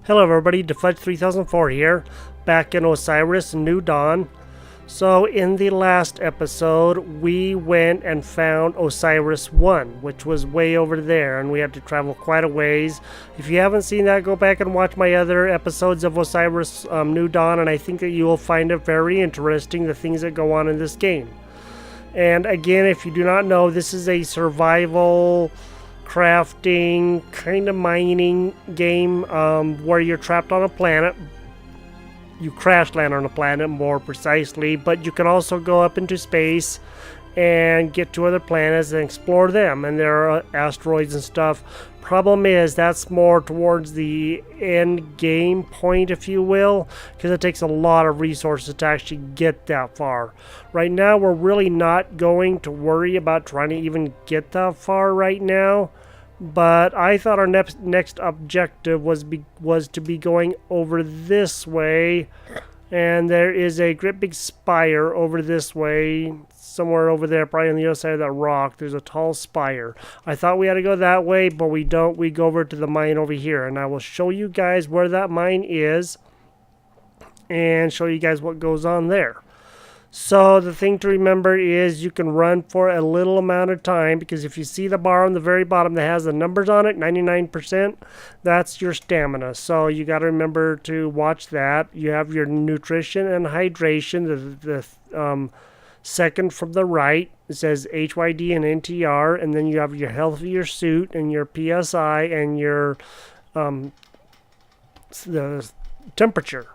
Hello everybody, Deflect 3004 here, back in Osiris New Dawn. So in the last episode, we went and found Osiris 1, which was way over there, and we had to travel quite a ways. If you haven't seen that, go back and watch my other episodes of Osiris New Dawn, and I think that you will find it very interesting, the things that go on in this game. And again, if you do not know, this is a survival crafting kind of mining game where you're trapped on a planet. You crash land on a planet, more precisely, but you can also go up into space and get to other planets and explore them, and there are asteroids and stuff. Problem is, that's more towards the end game point, if you will, because it takes a lot of resources to actually get that far. Right now, we're really not going to worry about trying to even get that far right now, but I thought our next objective was to be going over this way, and there is a great big spire over this way, somewhere over there, probably on the other side of that rock. There's a tall spire. I thought we had to go that way, but we don't. We go over to the mine over here, and I will show you guys where that mine is and show you guys what goes on there. So the thing to remember is you can run for a little amount of time, because if you see the bar on the very bottom that has the numbers on it, 99%, that's your stamina. So you got to remember to watch that. You have your nutrition and hydration, the second from the right. It says HYD and NTR, and then you have your health of your suit and your PSI and your the temperature.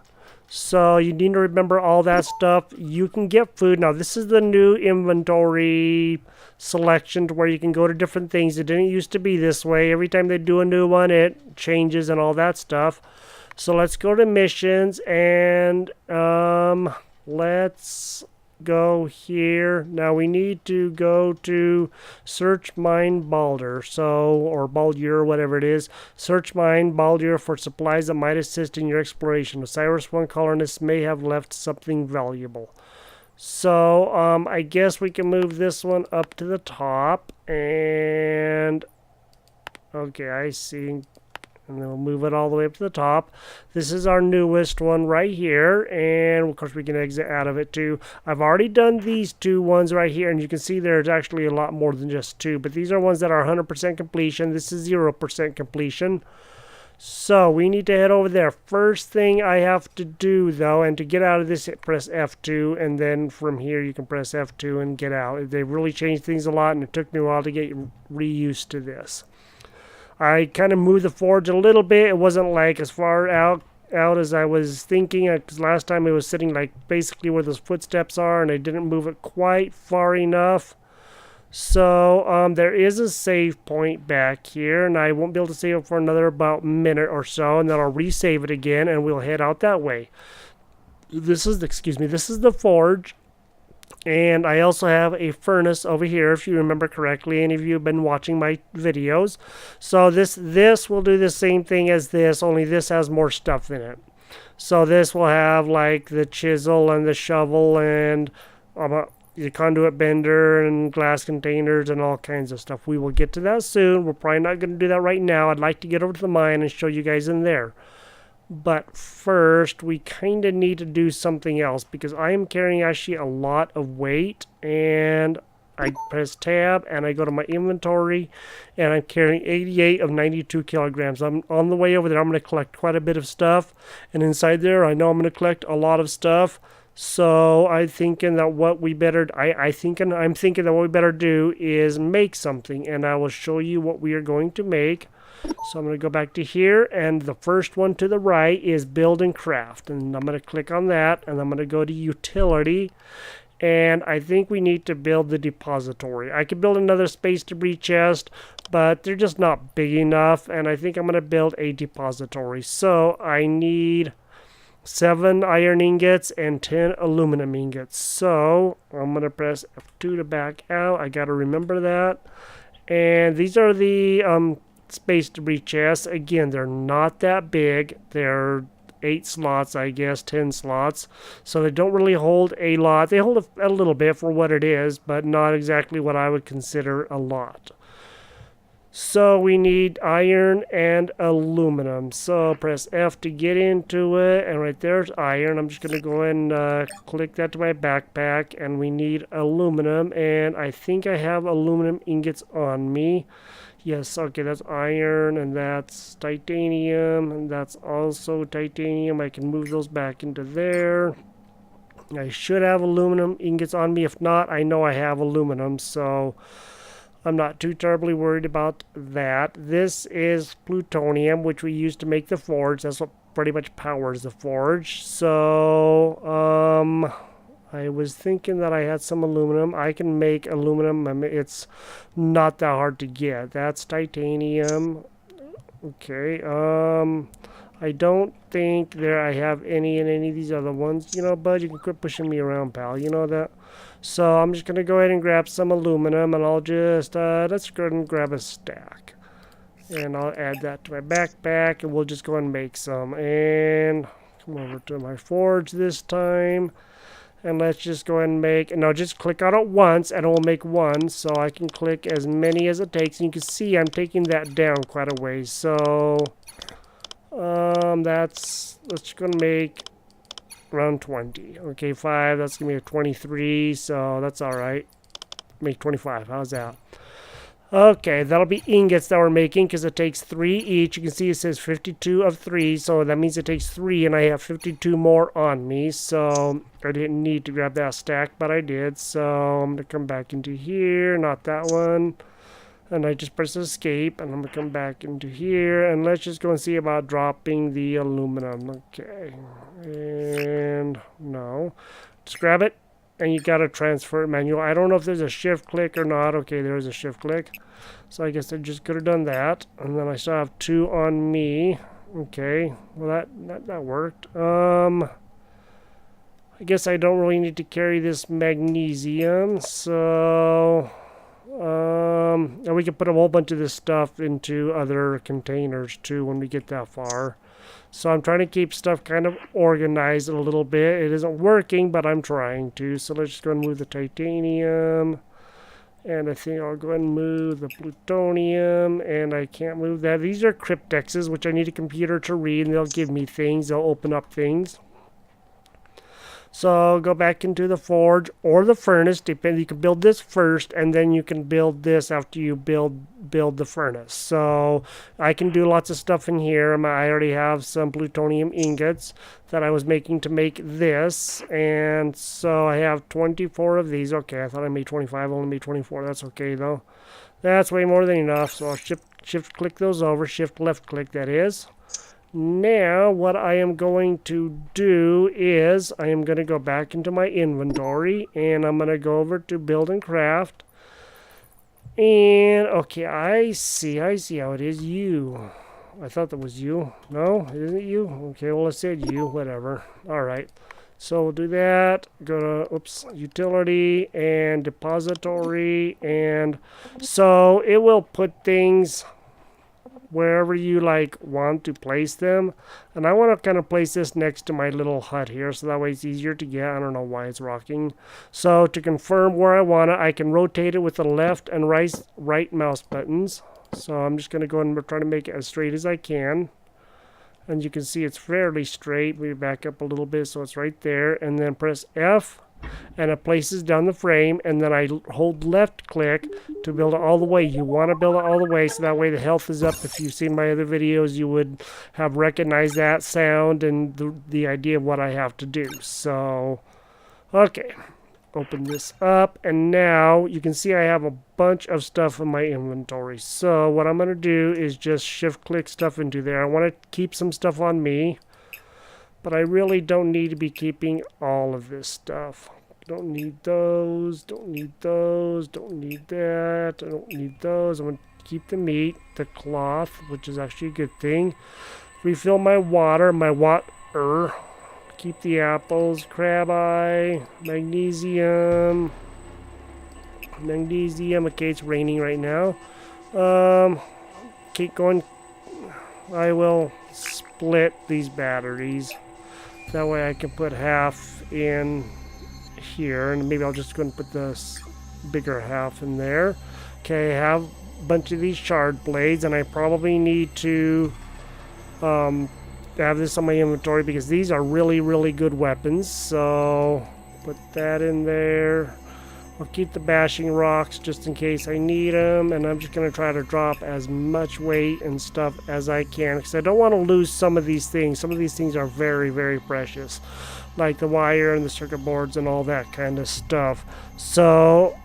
So you need to remember all that stuff. You can get food. Now, this is the new inventory selection to where you can go to different things. It didn't used to be this way. Every time they do a new one, it changes and all that stuff. So let's go to missions, and let's go here. Now we need to go to search mine Baldur, or Baldur, whatever it is. Search mine Baldur for supplies that might assist in your exploration. Osiris 1 colonists may have left something valuable. So I guess we can move this one up to the top, and okay, I see. And then we'll move it all the way up to the top. This is our newest one right here. And, of course, we can exit out of it, too. I've already done these two ones right here. And you can see there's actually a lot more than just two. But these are ones that are 100% completion. This is 0% completion. So, we need to head over there. First thing I have to do, though, and to get out of this, press F2. And then from here, you can press F2 and get out. They really changed things a lot. And it took me a while to get reused to this. I kind of moved the forge a little bit. It wasn't like as far out as I was thinking, because last time it was sitting like basically where those footsteps are, and I didn't move it quite far enough. So there is a save point back here, and I won't be able to save it for another about minute or so, and then I'll resave it again, and we'll head out that way. This is the forge. And I also have a furnace over here, if you remember correctly. Any of you have been watching my videos. So this will do the same thing as this, only this has more stuff in it. So this will have like the chisel and the shovel and the conduit bender and glass containers and all kinds of stuff. We will get to that soon. We're probably not going to do that right now. I'd like to get over to the mine and show you guys in there. But first, we kind of need to do something else, because I am carrying actually a lot of weight, and I press tab and I go to my inventory, and I'm carrying 88 of 92 kilograms. I'm on the way over there. I'm going to collect quite a bit of stuff, and inside there, I know I'm going to collect a lot of stuff. So I'm thinking that what we better do is make something, and I will show you what we are going to make. So I'm going to go back to here, and the first one to the right is build and craft, and I'm going to click on that, and I'm going to go to utility, and I think we need to build the depository. I could build another space debris chest, but they're just not big enough, and I think I'm going to build a depository. So I need 7 iron ingots and 10 aluminum ingots. So I'm going to press F2 to back out. I got to remember that. And these are the space debris chests. Again, they're not that big. They're 8 slots, I guess, 10 slots. So they don't really hold a lot. They hold a little bit for what it is, but not exactly what I would consider a lot. So we need iron and aluminum. So press F to get into it, and right there's iron. I'm just gonna go ahead and click that to my backpack, and we need aluminum, and I think I have aluminum ingots on me. Yes, okay, that's iron, and that's titanium, and that's also titanium. I can move those back into there. I should have aluminum ingots on me. If not, I know I have aluminum, so I'm not too terribly worried about that. This is plutonium, which we use to make the forge. That's what pretty much powers the forge. So, I was thinking that I had some aluminum. I can make aluminum. I mean, it's not that hard to get. That's titanium. Okay, I don't think there I have any in any of these other ones. You know, bud, you can quit pushing me around, pal. You know that? So I'm just going to go ahead and grab some aluminum, and I'll just, let's go ahead and grab a stack. And I'll add that to my backpack, and we'll just go ahead and make some. And come over to my forge this time. And let's just go ahead and make, and I'll just click on it once, and it will make one. So I can click as many as it takes. And you can see I'm taking that down quite a ways. So, let's go and make around 20. Okay, 5, that's gonna be a 23, so that's all right. Make 25, how's that? Okay, that'll be ingots that we're making, because it takes 3 each. You can see it says 52 of 3, so that means it takes 3, and I have 52 more on me, so I didn't need to grab that stack, but I did. So I'm gonna come back into here, not that one, and I just press escape, and I'm gonna come back into here, and let's just go and see about dropping the aluminum. Okay, and no, just grab it, and you gotta transfer it manual. I don't know if there's a shift click or not. Okay, there's a shift click, so I guess I just could have done that, and then I still have 2 on me. Okay, well that worked. I guess I don't really need to carry this magnesium, so and we can put a whole bunch of this stuff into other containers too when we get that far. So I'm trying to keep stuff kind of organized a little bit. It isn't working, but I'm trying to. So let's just go and move the titanium. And I think I'll go ahead and move the plutonium. And I can't move that. These are cryptexes, which I need a computer to read. And they'll give me things. They'll open up things. So go back into the forge or the furnace. Depend. You can build this first, and then you can build this after you build the furnace. So I can do lots of stuff in here. I already have some plutonium ingots that I was making to make this, and so I have 24 of these. Okay, I thought I made 25. I only made 24. That's okay though. That's way more than enough. So I'll shift click those over. Shift left click, that is. Now, what I am going to do is I am going to go back into my inventory, and I'm going to go over to build and craft. And, okay, I see how it is. You. I thought that was you. No, isn't it you? Okay, well, it said you. Whatever. All right. So we'll do that. Go to, oops, utility and depository. And so it will put things wherever you want to place them, and I want to kind of place this next to my little hut here, so that way it's easier to get. I don't know why it's rocking. So to confirm where I want it, I can rotate it with the left and right mouse buttons. So I'm just going to go and try to make it as straight as I can, and you can see it's fairly straight. We back up a little bit so it's right there, and then press F, and it places down the frame, and then I hold left click to build it all the way. You want to build it all the way, so that way the health is up. If you've seen my other videos, you would have recognized that sound and the idea of what I have to do. So, okay, open this up, and now you can see I have a bunch of stuff in my inventory. So what I'm going to do is just shift click stuff into there. I want to keep some stuff on me, but I really don't need to be keeping all of this stuff. Don't need those, don't need those, don't need that, I don't need those. I'm going to keep the meat, the cloth, which is actually a good thing. Refill my water, keep the apples, crab eye, magnesium. Okay, it's raining right now. Keep going. I will split these batteries. That way I can put half in here, and maybe I'll just go and put this bigger half in there. Okay, I have a bunch of these shard blades, and I probably need to have this on my inventory because these are really, really good weapons. So put that in there. I'll keep the bashing rocks just in case I need them, and I'm just going to try to drop as much weight and stuff as I can because I don't want to lose some of these things. Some of these things are very, very precious, like the wire and the circuit boards and all that kind of stuff. So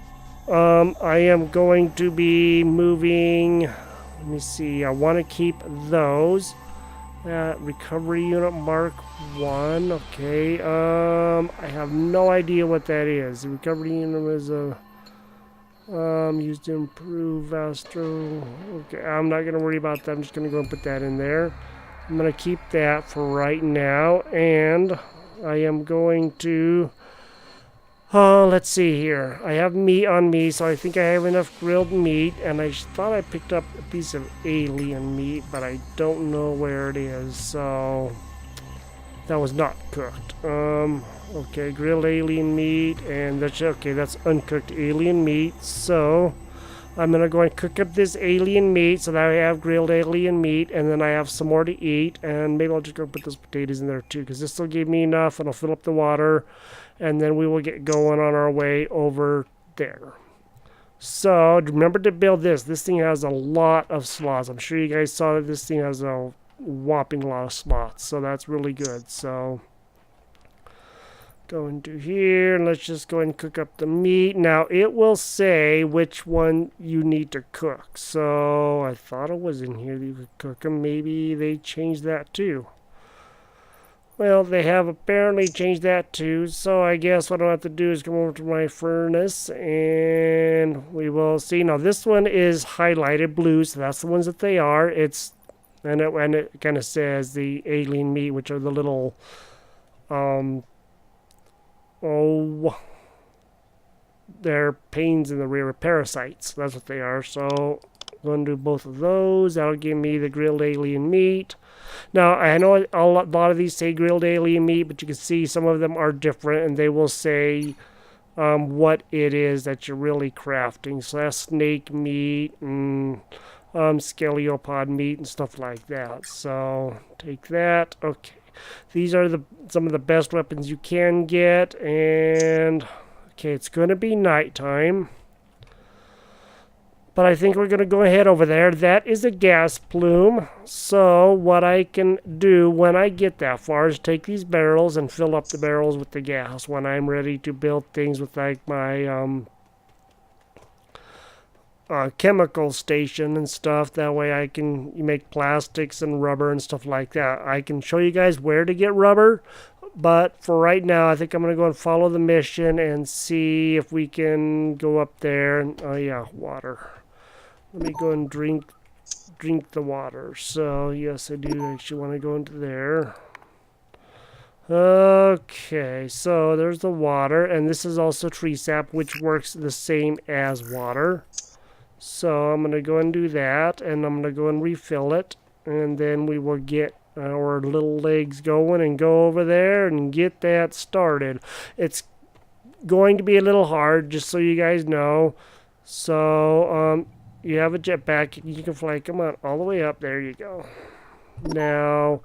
I am going to be moving. Let me see. I want to keep those. Recovery unit Mark 1. Okay. I have no idea what that is. The recovery unit is a used to improve Astro. Okay, I'm not gonna worry about that. I'm just gonna go and put that in there. I'm gonna keep that for right now, and I am going to. Let's see here. I have meat on me, so I think I have enough grilled meat, and I thought I picked up a piece of alien meat, but I don't know where it is, so that was not cooked. Okay, grilled alien meat, and that's okay, that's uncooked alien meat, so I'm gonna go and cook up this alien meat so that I have grilled alien meat, and then I have some more to eat, and maybe I'll just go put those potatoes in there too, because this will give me enough, and I'll fill up the water, and then we will get going on our way over there. So remember to build this. This thing has a lot of slots. I'm sure you guys saw that this thing has a whopping lot of slots, so that's really good. So go into here, and let's just go and cook up the meat. Now it will say which one you need to cook. So I thought it was in here that you could cook them. Maybe they changed that too. Well, they have apparently changed that too, so I guess what I'll have to do is come over to my furnace, and we will see. Now, this one is highlighted blue, so that's the ones that they are. And it kind of says the alien meat, which are the little, they're pains in the rear, parasites. That's what they are, so I'm going to do both of those. That'll give me the grilled alien meat. Now, I know a lot of these say grilled alien meat, but you can see some of them are different, and they will say what it is that you're really crafting. So that's snake meat and scaleopod meat and stuff like that. So take that. Okay, these are some of the best weapons you can get, and okay, it's going to be nighttime. But I think we're going to go ahead over there. That is a gas plume. So what I can do when I get that far is take these barrels and fill up the barrels with the gas when I'm ready to build things with like my chemical station and stuff. That way I can make plastics and rubber and stuff like that. I can show you guys where to get rubber. But for right now, I think I'm going to go and follow the mission and see if we can go up there. And, oh yeah, water. Let me go and drink the water. So, yes, I do actually want to go into there. Okay, so there's the water. And this is also tree sap, which works the same as water. So I'm going to go and do that. And I'm going to go and refill it. And then we will get our little legs going and go over there and get that started. It's going to be a little hard, just so you guys know. So, you have a jetpack, you can fly, come on, all the way up, there you go. Now,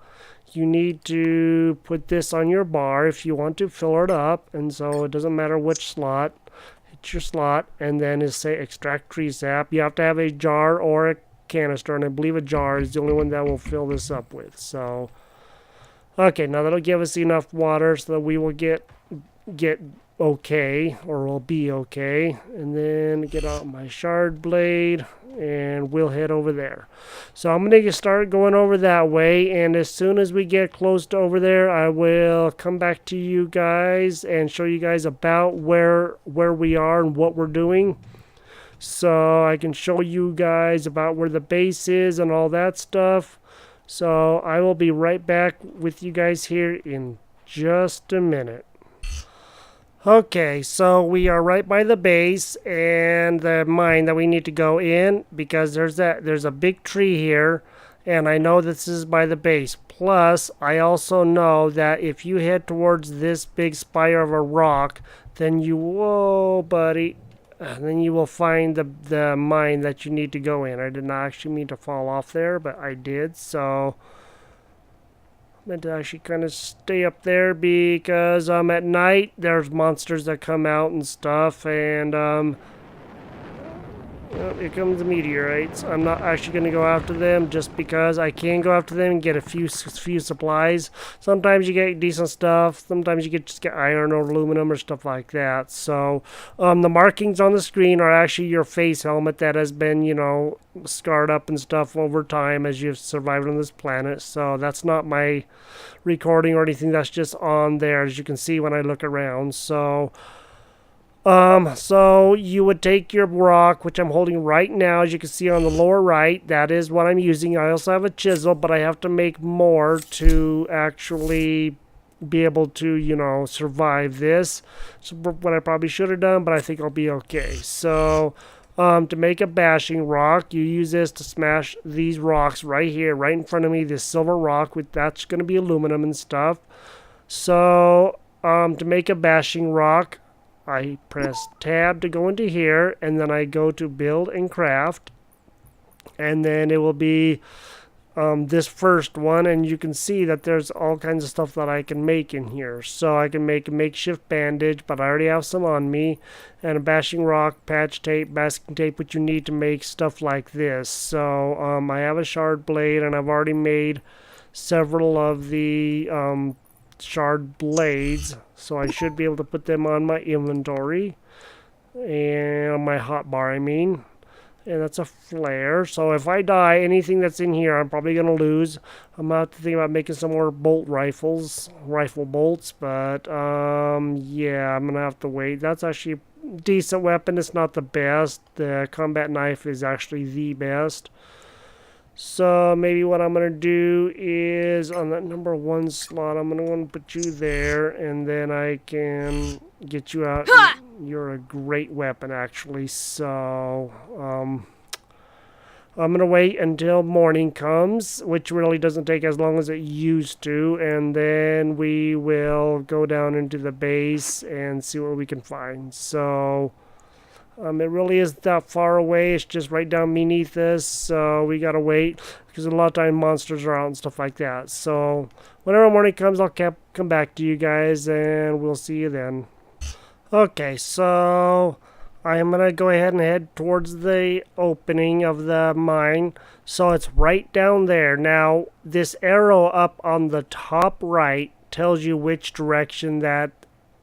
you need to put this on your bar if you want to fill it up, and so it doesn't matter which slot, hit your slot, and then it say extract tree sap. You have to have a jar or a canister, and I believe a jar is the only one that will fill this up with. So, okay, now that'll give us enough water so that we will get okay, or will be okay. And then get out my shard blade, and we'll head over there. So I'm going to start going over that way, and as soon as we get close to over there, I will come back to you guys and show you guys about where we are and what we're doing. So I can show you guys about where the base is and all that stuff. So I will be right back with you guys here in just a minute. Okay, so we are right by the base and the mine that we need to go in, because there's a big tree here, and I know this is by the base. Plus, I also know that if you head towards this big spire of a rock, then whoa, buddy. then you will find the mine that you need to go in. I did not actually mean to fall off there, but I did, so I meant to actually kind of stay up there because at night there's monsters that come out and stuff, and oh, here comes the meteorites. I'm not actually going to go after them just because I can go after them and get a few supplies. Sometimes you get decent stuff. Sometimes you just get iron or aluminum or stuff like that. So the markings on the screen are actually your face helmet that has been, you know, scarred up and stuff over time as you've survived on this planet. So that's not my recording or anything. That's just on there, as you can see when I look around. So you would take your rock, which I'm holding right now, as you can see on the lower right. That is what I'm using. I also have a chisel, but I have to make more to actually be able to, you know, survive this. So what I probably should have done, but I think I'll be okay. So, to make a bashing rock, you use this to smash these rocks right here, right in front of me, this silver rock, that's going to be aluminum and stuff. So, to make a bashing rock, I press tab to go into here, and then I go to build and craft, and then it will be this first one, and you can see that there's all kinds of stuff that I can make in here. So I can make a makeshift bandage, but I already have some on me, and a bashing rock, patch tape, masking tape, which you need to make stuff like this. So I have a shard blade, and I've already made several of the shard blades, so I should be able to put them on my inventory and on my hotbar, I mean. And that's a flare. So if I die, anything that's in here I'm probably gonna lose. I'm about to think about making some more rifle bolts, but yeah, I'm gonna have to wait. That's actually a decent weapon. It's not the best. The combat knife is actually the best. So maybe what I'm going to do is on that number 1 slot, I'm going to want to put you there, and then I can get you out. You're a great weapon, actually. So I'm going to wait until morning comes, which really doesn't take as long as it used to, and then we will go down into the base and see what we can find. So it really isn't that far away. It's just right down beneath us, so we gotta wait because a lot of time monsters are out and stuff like that. So whenever morning comes, I'll come back to you guys, and we'll see you then. Okay, so I am gonna go ahead and head towards the opening of the mine. So it's right down there. Now, this arrow up on the top right tells you which direction that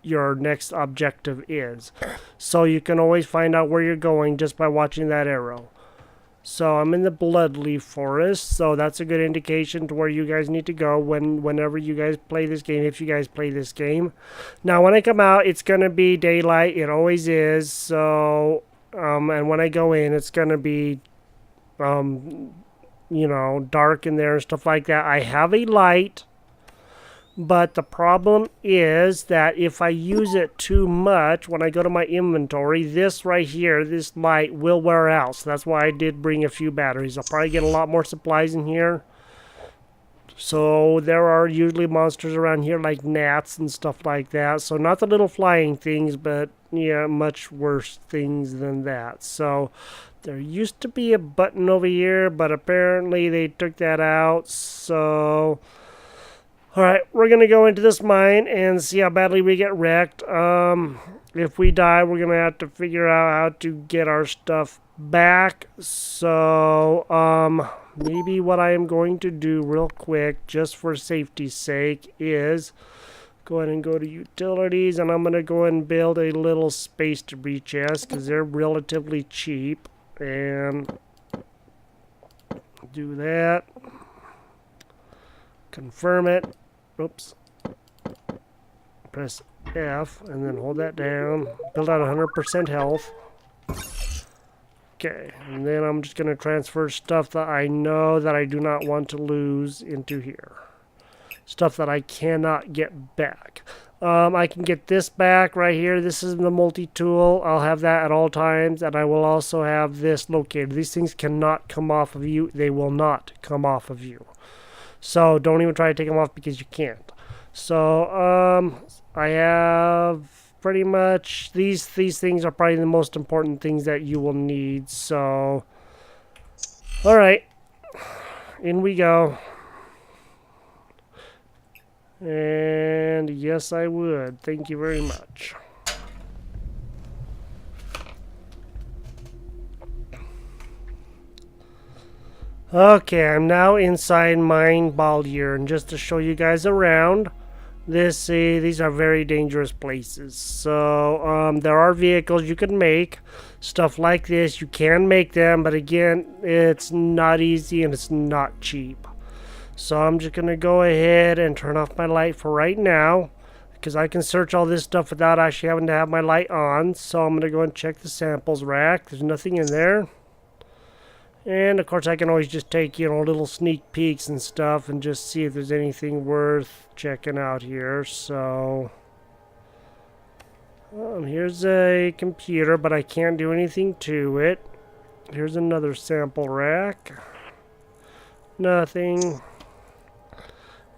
your next objective is. So you can always find out where you're going just by watching that arrow. So I'm in the Bloodleaf Forest, so that's a good indication to where you guys need to go whenever you guys play this game, if you guys play this game. Now when I come out, it's going to be daylight. It always is. So, and when I go in, it's going to be, you know, dark in there and stuff like that. I have a light, but the problem is that if I use it too much, when I go to my inventory, this right here, this light will wear out. So that's why I did bring a few batteries. I'll probably get a lot more supplies in here. So there are usually monsters around here like gnats and stuff like that. So not the little flying things, but yeah, much worse things than that. So there used to be a button over here, but apparently they took that out. So alright, we're going to go into this mine and see how badly we get wrecked. If we die, we're going to have to figure out how to get our stuff back. So, maybe what I am going to do real quick, just for safety's sake, is go ahead and go to utilities, and I'm going to go ahead and build a little space debris chest, because they're relatively cheap. And do that. Confirm it. Oops. Press F and then hold that down. Build out 100% health. Okay, and then I'm just going to transfer stuff that I know that I do not want to lose into here. Stuff that I cannot get back. I can get this back right here. This is the multi-tool. I'll have that at all times, and I will also have this located. These things cannot come off of you. They will not come off of you. So don't even try to take them off because you can't. So I have pretty much, these things are probably the most important things that you will need. So, all right, in we go. And yes, I would. Thank you very much. Okay, I'm now inside Mine Baldur, and just to show you guys around, these are very dangerous places. So there are vehicles you can make, stuff like this. You can make them, but again, it's not easy and it's not cheap. So I'm just gonna go ahead and turn off my light for right now, because I can search all this stuff without actually having to have my light on. So I'm gonna go and check the samples rack. There's nothing in there. And of course I can always just take, you know, little sneak peeks and stuff and just see if there's anything worth checking out here. So here's a computer, but I can't do anything to it. Here's another sample rack. Nothing.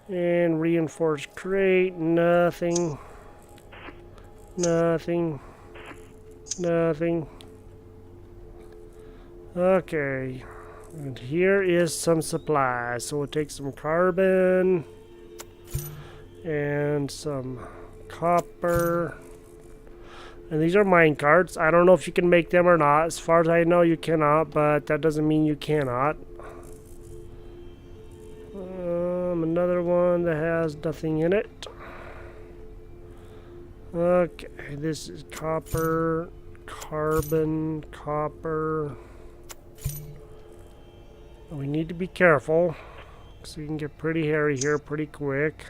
And reinforced crate. Nothing. Nothing. Nothing. Okay, and here is some supplies. So we'll take some carbon and some copper. And these are mine carts. I don't know if you can make them or not. As far as I know, you cannot, but that doesn't mean you cannot. Another one that has nothing in it. Okay, this is copper, carbon, copper. We need to be careful, so you can get pretty hairy here pretty quick.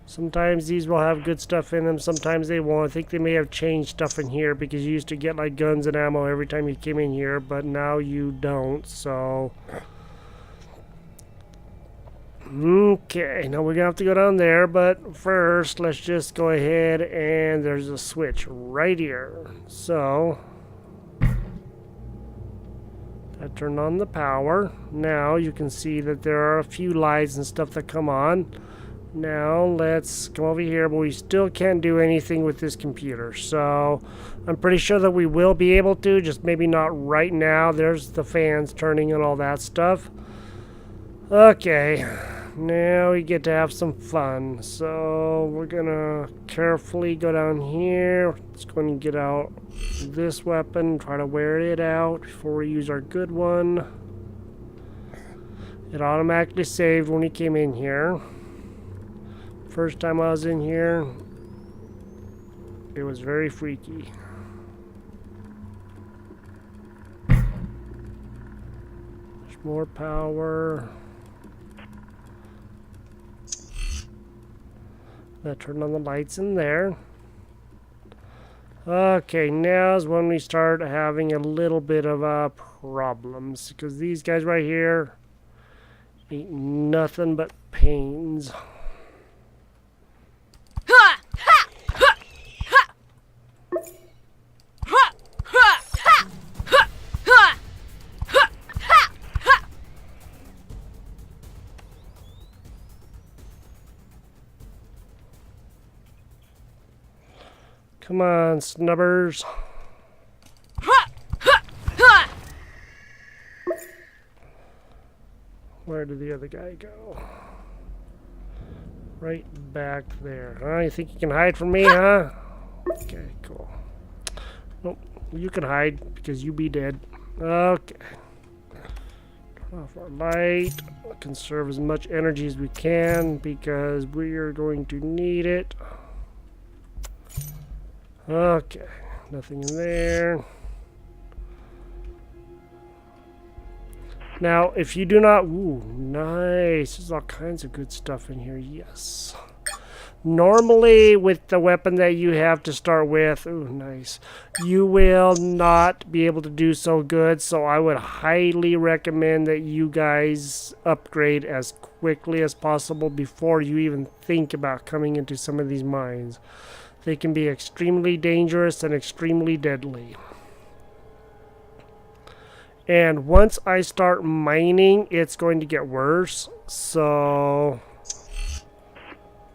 Sometimes these will have good stuff in them, sometimes they won't. I think they may have changed stuff in here, because you used to get like guns and ammo every time you came in here, but now you don't. So okay, now we're gonna have to go down there, but first let's just go ahead, and there's a switch right here. So I turn on the power. Now you can see that there are a few lights and stuff that come on. Now let's come over here, but we still can't do anything with this computer. So I'm pretty sure that we will be able to, just maybe not right now. There's the fans turning and all that stuff. Okay, now we get to have some fun. So we're gonna carefully go down here. Let's go and get out this weapon, try to wear it out before we use our good one. It automatically saved when we came in here. First time I was in here, it was very freaky. There's more power. That turned on the lights in there. Okay, now is when we start having a little bit of problems, because these guys right here ain't nothing but pains. Come on, snubbers. Where did the other guy go? Right back there. Huh? You think you can hide from me, huh? Okay, cool. Nope, you can hide because you be dead. Okay. Turn off our light. Conserve as much energy as we can because we are going to need it. Okay, nothing in there. Now, if you do not... Ooh, nice. There's all kinds of good stuff in here. Yes. Normally, with the weapon that you have to start with... Ooh, nice. You will not be able to do so good. So I would highly recommend that you guys upgrade as quickly as possible before you even think about coming into some of these mines. They can be extremely dangerous and extremely deadly. And once I start mining, it's going to get worse. So,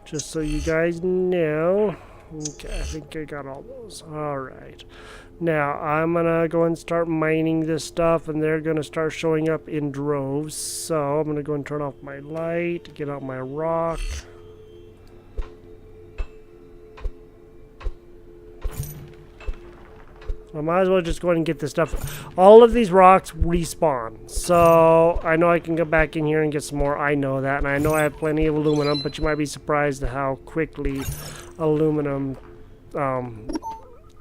just so you guys know, Okay, I think I got all those. All right. Now, I'm going to go and start mining this stuff, and they're going to start showing up in droves. So, I'm going to go and turn off my light, get out my rock. I might as well just go ahead and get this stuff. All of these rocks respawn. So, I know I can go back in here and get some more. I know that. And I know I have plenty of aluminum, but you might be surprised at how quickly aluminum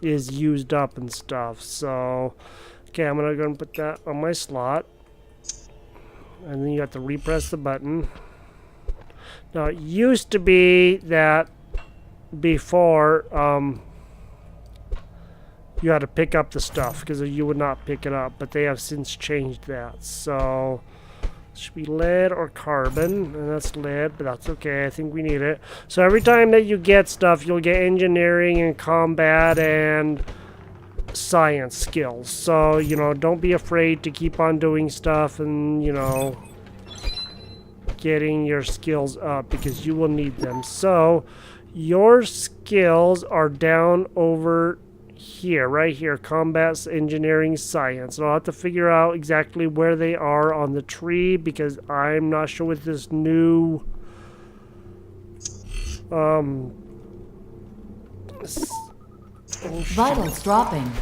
is used up and stuff. So, okay, I'm going to go and put that on my slot. And then you have to repress the button. Now, it used to be that before, you had to pick up the stuff because you would not pick it up, but they have since changed that. So it should be lead or carbon, and that's lead, but that's okay. I think we need it. So every time that you get stuff, you'll get engineering and combat and science skills. So, you know, don't be afraid to keep on doing stuff and, you know, getting your skills up because you will need them. So your skills are down over here, right here, combat, engineering, science. And I'll have to figure out exactly where they are on the tree because I'm not sure with this new vitals dropping.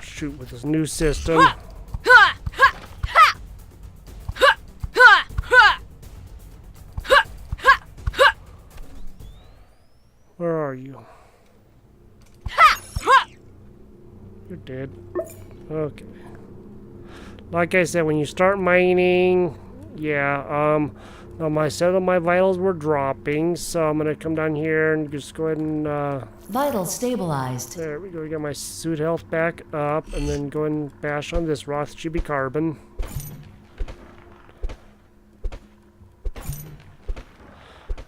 Shoot, with this new system. Where are you? You're dead. Okay. Like I said, when you start mining, yeah, now some of my vitals were dropping, so I'm gonna come down here and just go ahead and vitals stabilized. There we go. We got my suit health back up, and then go and bash on this rock. It should be carbon.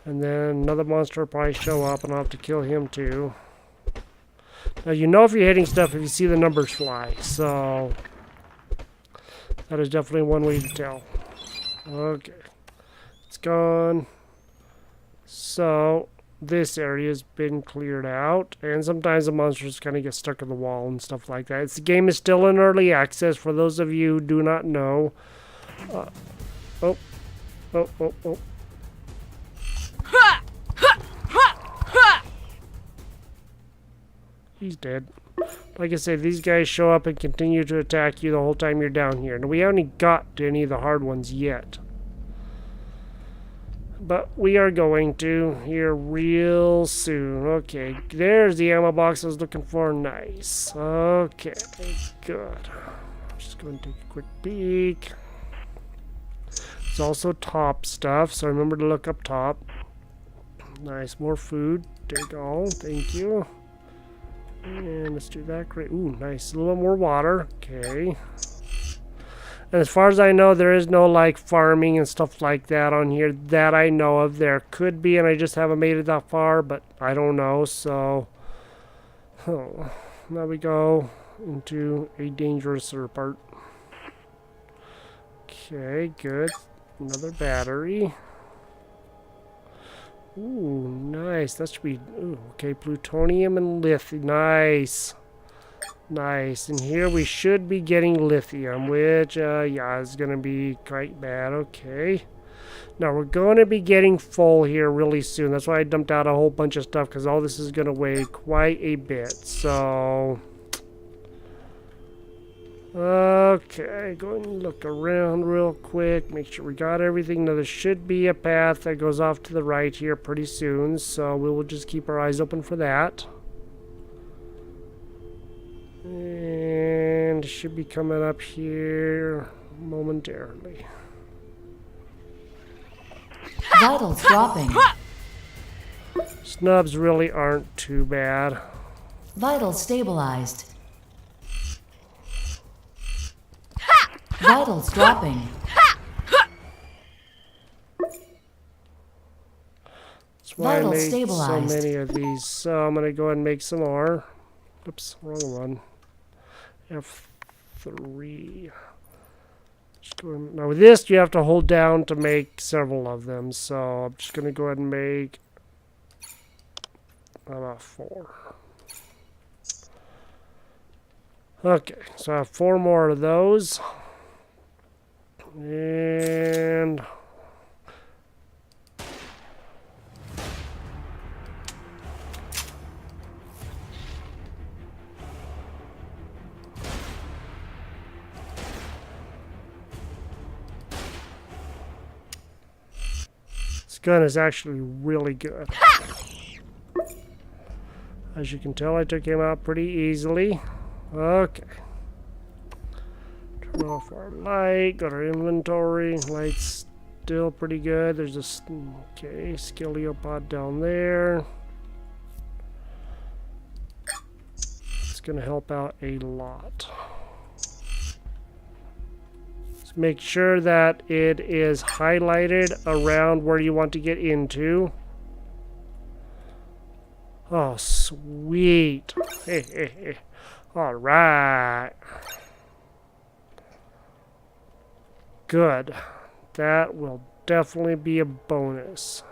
And then another monster will probably show up, and I'll have to kill him too. Now, you know if you're hitting stuff if you see the numbers fly, so that is definitely one way to tell. Okay, it's gone. So this area has been cleared out, and sometimes the monsters kind of get stuck in the wall and stuff like that. The game is still in early access for those of you who do not know. Oh. He's dead. Like I said, these guys show up and continue to attack you the whole time you're down here. Now, we haven't got to any of the hard ones yet. But we are going to here real soon. Okay, there's the ammo box I was looking for. Nice. Okay, good. I'm just going to take a quick peek. It's also top stuff, so remember to look up top. Nice, more food. Take all. Thank you. And let's do that. Great. Ooh, nice. A little more water. Okay. And as far as I know, there is no, like, farming and stuff like that on here that I know of. There could be, and I just haven't made it that far, but I don't know. So, now we go into a dangerous part. Okay, good. Another battery. Ooh, nice. That should be... Ooh, okay, plutonium and lithium. Nice. Nice. And here we should be getting lithium, which, yeah, is going to be quite bad. Okay. Now, we're going to be getting full here really soon. That's why I dumped out a whole bunch of stuff, because all this is going to weigh quite a bit. So... Okay, go and look around real quick, make sure we got everything. Now there should be a path that goes off to the right here pretty soon, so we will just keep our eyes open for that. And it should be coming up here momentarily. Vitals dropping. Snubs really aren't too bad. Vitals stabilized. Vitals dropping. That's why Vitals I made stabilized. so many of these. So I'm going to go ahead and make some more. Oops, wrong one. F3. Just go ahead. Now with this, you have to hold down to make several of them. So I'm just going to go ahead and make How about 4? Okay, so I have 4 more of those. And this gun is actually really good. As you can tell, I took him out pretty easily. Okay. Turn off our light. Go to our inventory. Light's still pretty good. There's a skeleopod down there. It's going to help out a lot. Just make sure that it is highlighted around where you want to get into. Oh, sweet. All right. Good. That will definitely be a bonus.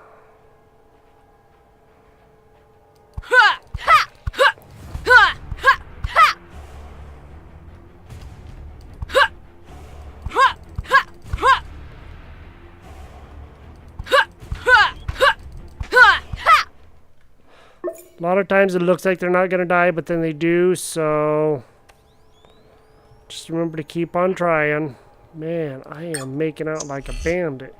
A lot of times it looks like they're not going to die, but then they do, so just remember to keep on trying. Man, I am making out like a bandit.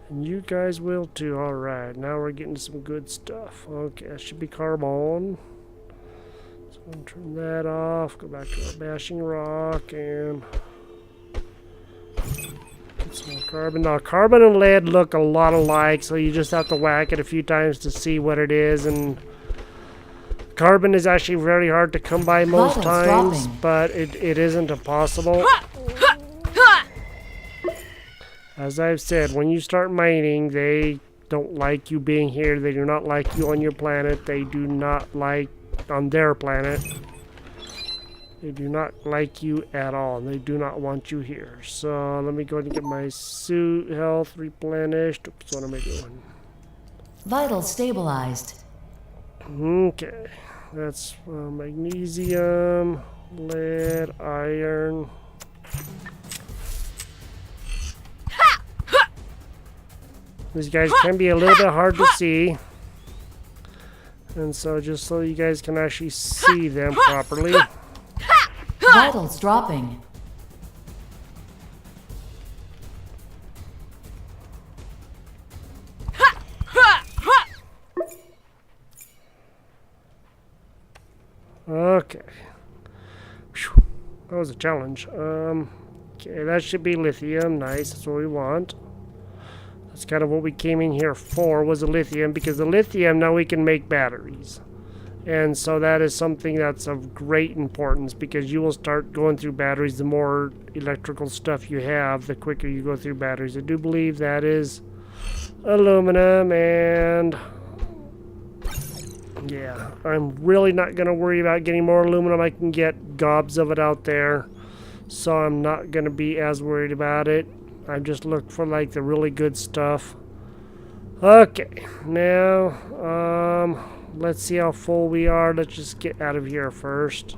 And you guys will too. Alright, now we're getting some good stuff. Okay, that should be carbon. So I'm going to turn that off, go back to our bashing rock, and get some more carbon. Now, carbon and lead look a lot alike, so you just have to whack it a few times to see what it is. And carbon is actually very hard to come by most times, but it isn't impossible. As I've said, when you start mining, they don't like you being here. They do not like you on your planet. They do not like on their planet. They do not like you at all. They do not want you here. So let me go ahead and get my suit health replenished. Oops, what am I doing? Vitals stabilized. Okay. That's magnesium, lead, iron. These guys can be a little bit hard to see. And so just so you guys can actually see them properly. Vitals dropping. Okay. Whew. That was a challenge. Okay, that should be lithium. Nice, that's what we want. That's kind of what we came in here for, was the lithium, because the lithium, now we can make batteries. And so that is something that's of great importance, because you will start going through batteries. The more electrical stuff you have, the quicker you go through batteries. I do believe that is aluminum, and yeah, I'm really not going to worry about getting more aluminum. I can get gobs of it out there, so I'm not going to be as worried about it. I just look for like the really good stuff. Okay, now let's see how full we are. Let's just get out of here first.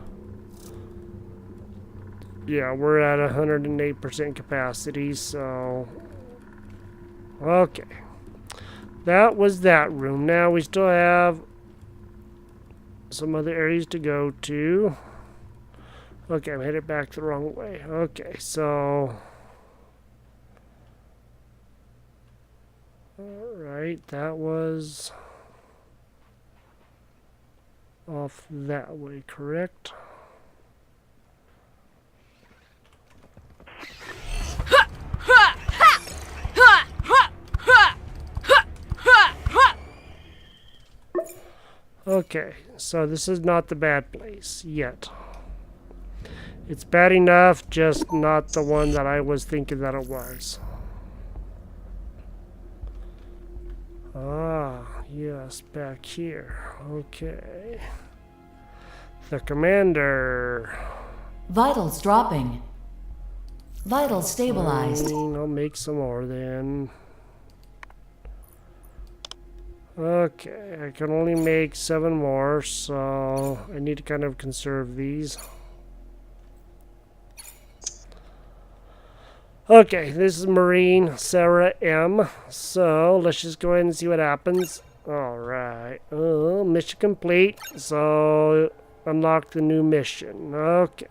Yeah, we're at 108% capacity, so okay. That was that room. Now we still have some other areas to go to. Okay, I'm headed back the wrong way. Okay, so alright, that was off that way, correct? Okay, so this is not the bad place yet. It's bad enough, just not the one that I was thinking that it was. Ah, yes, back here. Okay. The commander. Vitals dropping. Vitals stabilized. I'll make some more then. Okay, I can only make 7 more, so I need to kind of conserve these. Okay, this is Marine Sarah M. So let's just go ahead and see what happens. Alright. Oh, mission complete. So unlock the new mission. Okay.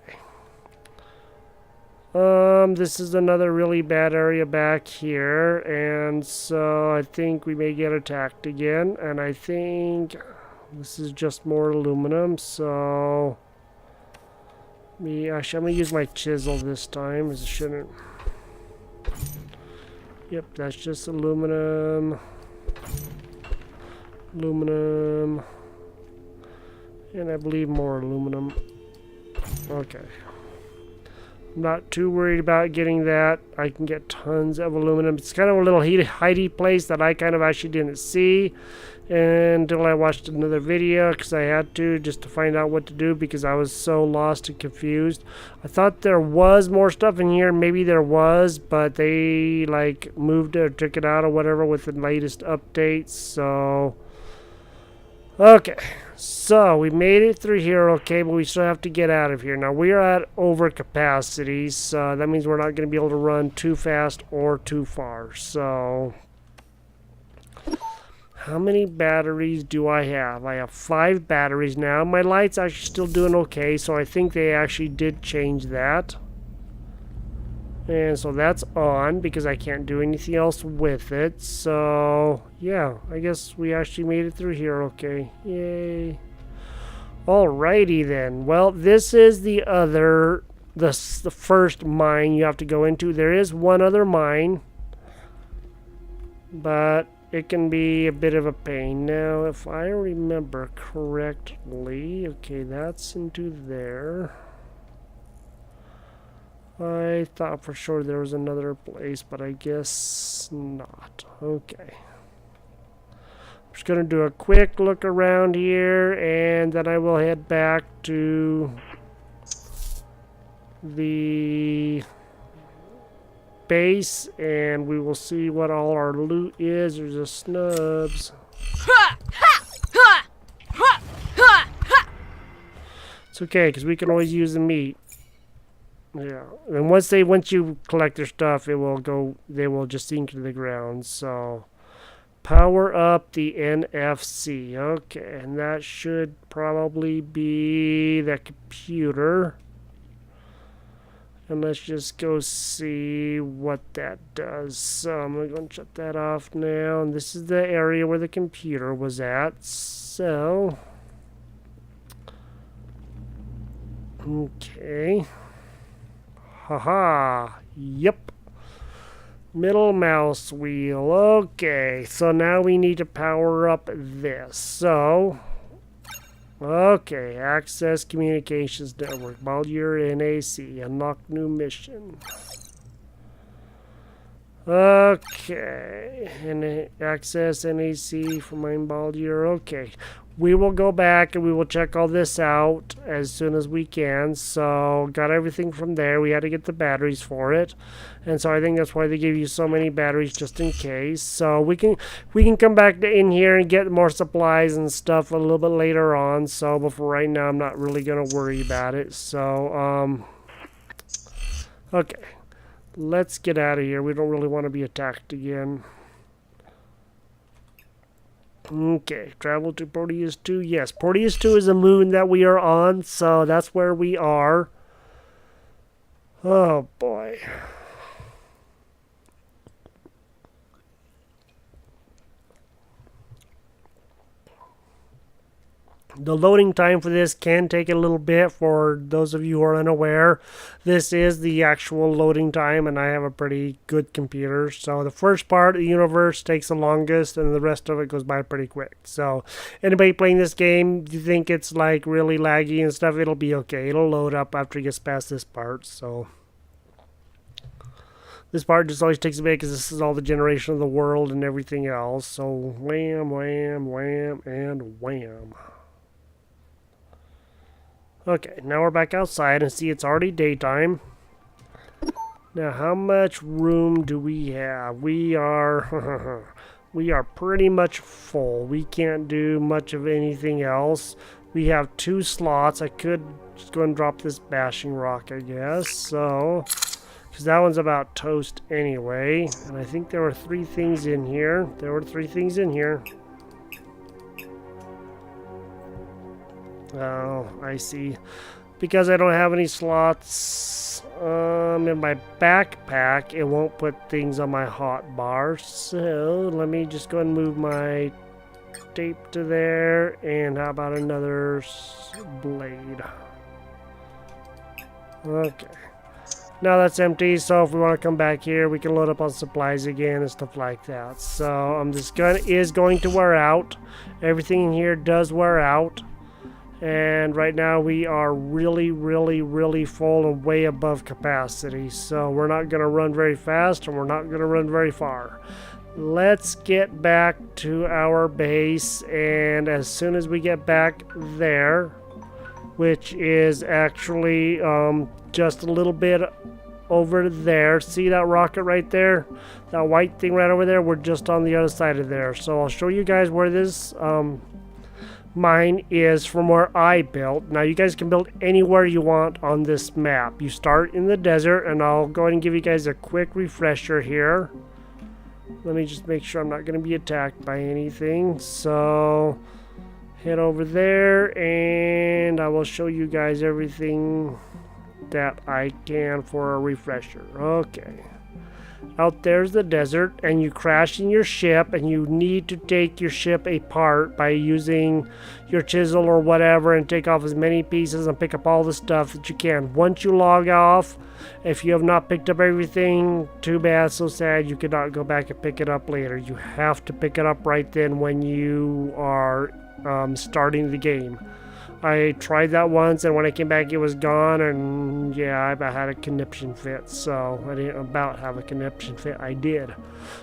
This is another really bad area back here, and so I think we may get attacked again, and I think this is just more aluminum, so actually I'm gonna use my chisel this time, as I shouldn't. Yep, that's just aluminum, and I believe more aluminum. Okay. I'm not too worried about getting that. I can get tons of aluminum. It's kind of a little hidey place that I kind of actually didn't see until I watched another video, because I had to, just to find out what to do, because I was so lost and confused. I thought there was more stuff in here. Maybe there was, but they like moved it or took it out or whatever with the latest updates. So okay, so we made it through here, okay, but we still have to get out of here. Now, we are at over capacity, so that means we're not going to be able to run too fast or too far. So, how many batteries do I have? I have 5 batteries now. My light's actually still doing okay, so I think they actually did change that. And so that's on, because I can't do anything else with it. So, yeah, I guess we actually made it through here, okay. Yay. Alrighty then. Well, this is the first mine you have to go into. There is one other mine, but it can be a bit of a pain. Now, if I remember correctly, okay, that's into there. I thought for sure there was another place, but I guess not. Okay. I'm just going to do a quick look around here, and then I will head back to the base, and we will see what all our loot is. There's a snubs. It's okay, because we can always use the meat. Yeah, and once you collect their stuff, they will just sink to the ground. So, power up the NFC. Okay, and that should probably be the computer. And let's just go see what that does. So, I'm going to go and shut that off now. And this is the area where the computer was at. So, okay. Haha, yep. Middle mouse wheel. Okay, so now we need to power up this. So, okay, access communications network. Baldur NAC. Unlock new mission. Okay, and access NAC for mine Baldur. Okay. We will go back and we will check all this out as soon as we can. So, got everything from there. We had to get the batteries for it. And so I think that's why they give you so many batteries, just in case. So, we can come back in here and get more supplies and stuff a little bit later on. So, but for right now, I'm not really going to worry about it. So, okay. Let's get out of here. We don't really want to be attacked again. Okay, travel to Proteus 2. Yes, Proteus 2 is a moon that we are on, so that's where we are. Oh, boy. The loading time for this can take a little bit. For those of you who are unaware, this is the actual loading time, and I have a pretty good computer. So the first part of the universe takes the longest, and the rest of it goes by pretty quick. So anybody playing this game, do you think it's like really laggy and stuff, it'll be okay. It'll load up after it gets past this part. So this part just always takes a bit because this is all the generation of the world and everything else. So wham, wham, wham, and wham. Okay, now we're back outside and see it's already daytime. Now, how much room do we have? We we are pretty much full. We can't do much of anything else. We have 2 slots. I could just go and drop this bashing rock, I guess. So, because that one's about toast anyway. And I think there were 3 things in here. There were 3 things in here. Oh, I see. Because I don't have any slots in my backpack, it won't put things on my hot bar. So let me just go and move my tape to there. And how about another blade? Okay. Now that's empty, so if we want to come back here, we can load up on supplies again and stuff like that. So this gun is going to wear out. Everything in here does wear out. And right now we are really, really, really full and way above capacity. So we're not going to run very fast and we're not going to run very far. Let's get back to our base, and as soon as we get back there, which is actually just a little bit over there. See that rocket right there? That white thing right over there? We're just on the other side of there. So I'll show you guys where this mine is from where I built. Now you guys can build anywhere you want on this map. You start in the desert, and I'll go ahead and give you guys a quick refresher here. Let me just make sure I'm not going to be attacked by anything. So head over there and I will show you guys everything that I can for a refresher. Okay. Out there's the desert, and you crash in your ship, and you need to take your ship apart by using your chisel or whatever and take off as many pieces and pick up all the stuff that you can. Once you log off, if you have not picked up everything, too bad, so sad, you cannot go back and pick it up later. You have to pick it up right then when you are starting the game. I tried that once, and when I came back, it was gone, and yeah, I had a conniption fit, so I didn't about have a conniption fit. I did.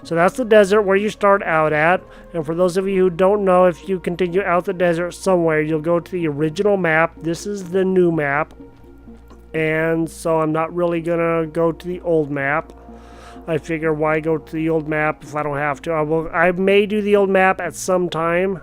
So that's the desert where you start out at, and for those of you who don't know, if you continue out the desert somewhere, you'll go to the original map. This is the new map, and so I'm not really gonna go to the old map. I figure why go to the old map if I don't have to. I may do the old map at some time.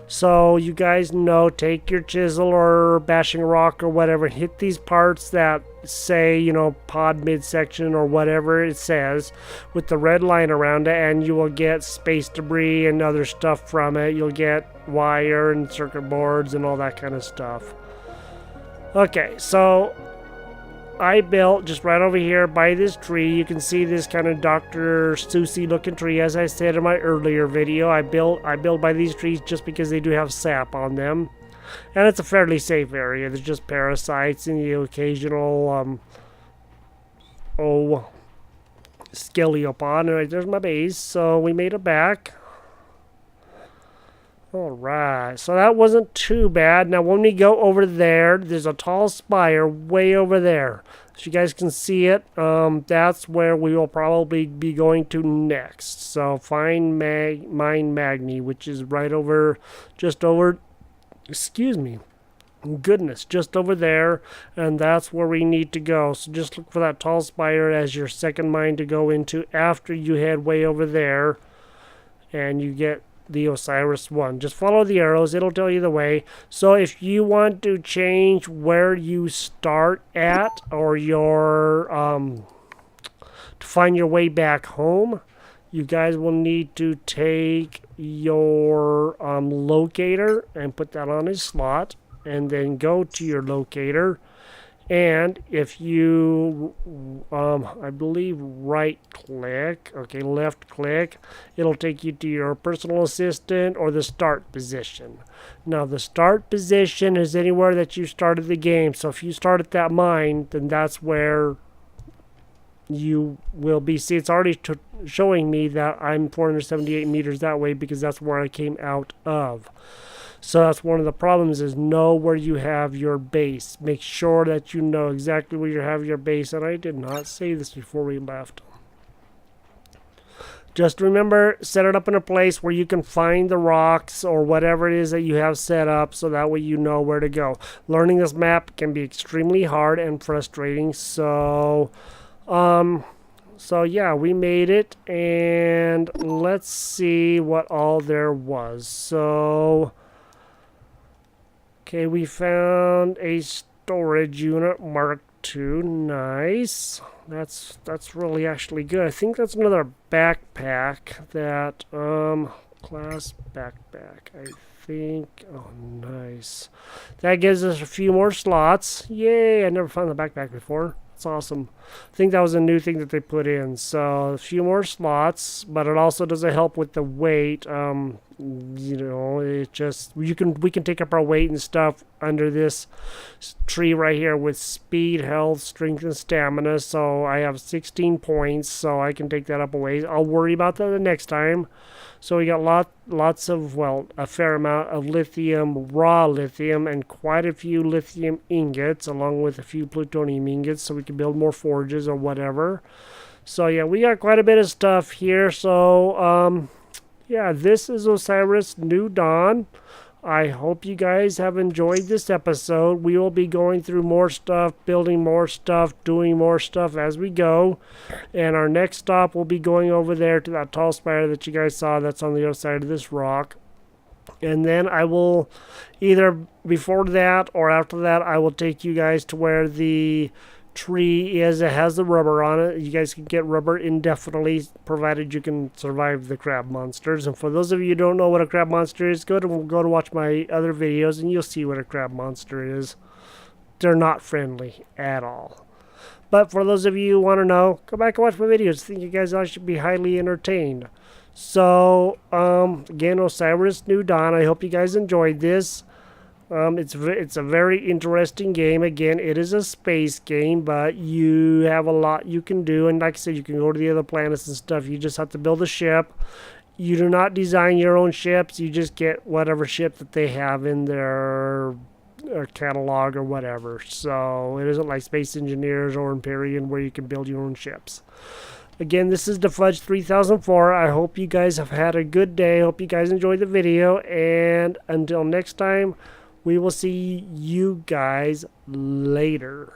So you guys know, take your chisel or bashing rock or whatever, hit these parts that say, you know, pod midsection or whatever it says with the red line around it, and you will get space debris and other stuff from it. You'll get wire and circuit boards and all that kind of stuff. Okay, so I built just right over here by this tree. You can see this kind of Dr. Seussy looking tree. As I said in my earlier video, I build by these trees just because they do have sap on them, and it's a fairly safe area. There's just parasites and the occasional scaleopod. Right, there's my base. So we made it back. Alright, so that wasn't too bad. Now when we go over there, there's a tall spire way over there. So you guys can see it. That's where we will probably be going to next. So find Mine Magni, which is right over, just over, excuse me, goodness, just over there. And that's where we need to go. So just look for that tall spire as your second mine to go into after you head way over there. And you get the Osiris one. Just follow the arrows, it'll tell you the way. So if you want to change where you start at, or your to find your way back home, you guys will need to take your locator and put that on a slot, and then go to your locator. And if you, I believe, right click, okay, left click, it'll take you to your personal assistant or the start position. Now, the start position is anywhere that you started the game. So if you start at that mine, then that's where you will be. See, it's already showing me that I'm 478 meters that way because that's where I came out of. So that's one of the problems, is know where you have your base. Make sure that you know exactly where you have your base. And I did not say this before we left. Just remember, set it up in a place where you can find the rocks or whatever it is that you have set up, so that way you know where to go. Learning this map can be extremely hard and frustrating. So So yeah, we made it, and let's see what all there was. So, okay, we found a storage unit Mark II. Nice. That's really actually good. I think that's another backpack that class backpack. I think. Oh, nice. That gives us a few more slots. Yay! I never found the backpack before. It's awesome. I think that was a new thing that they put in. So a few more slots, but it also doesn't help with the weight. You know, it just we can take up our weight and stuff under this tree right here with speed, health, strength, and stamina. So I have 16 points, so I can take that up a ways. I'll worry about that the next time. So we got lots of, well, a fair amount of lithium, raw lithium, and quite a few lithium ingots, along with a few plutonium ingots, so we can build more forges or whatever. So yeah, we got quite a bit of stuff here. So yeah, this is Osiris New Dawn. I hope you guys have enjoyed this episode. We will be going through more stuff, building more stuff, doing more stuff as we go. And our next stop will be going over there to that tall spire that you guys saw that's on the other side of this rock. And then I will, either before that or after that, I will take you guys to where the tree is. It has the rubber on it. You guys can get rubber indefinitely, provided you can survive the crab monsters. And for those of you who don't know what a crab monster is, go to watch my other videos and you'll see what a crab monster is. They're not friendly at all. But for those of you who want to know, go back and watch my videos. I think you guys all should be highly entertained. So again, Osiris New Dawn. I hope you guys enjoyed this. It's a very interesting game. Again, it is a space game, but you have a lot you can do. And like I said, you can go to the other planets and stuff. You just have to build a ship. You do not design your own ships. You just get whatever ship that they have in their catalog or whatever. So it isn't like Space Engineers or Empyrean where you can build your own ships. Again, this is the Fudge 3004. I hope you guys have had a good day. I hope you guys enjoyed the video. And until next time, we will see you guys later.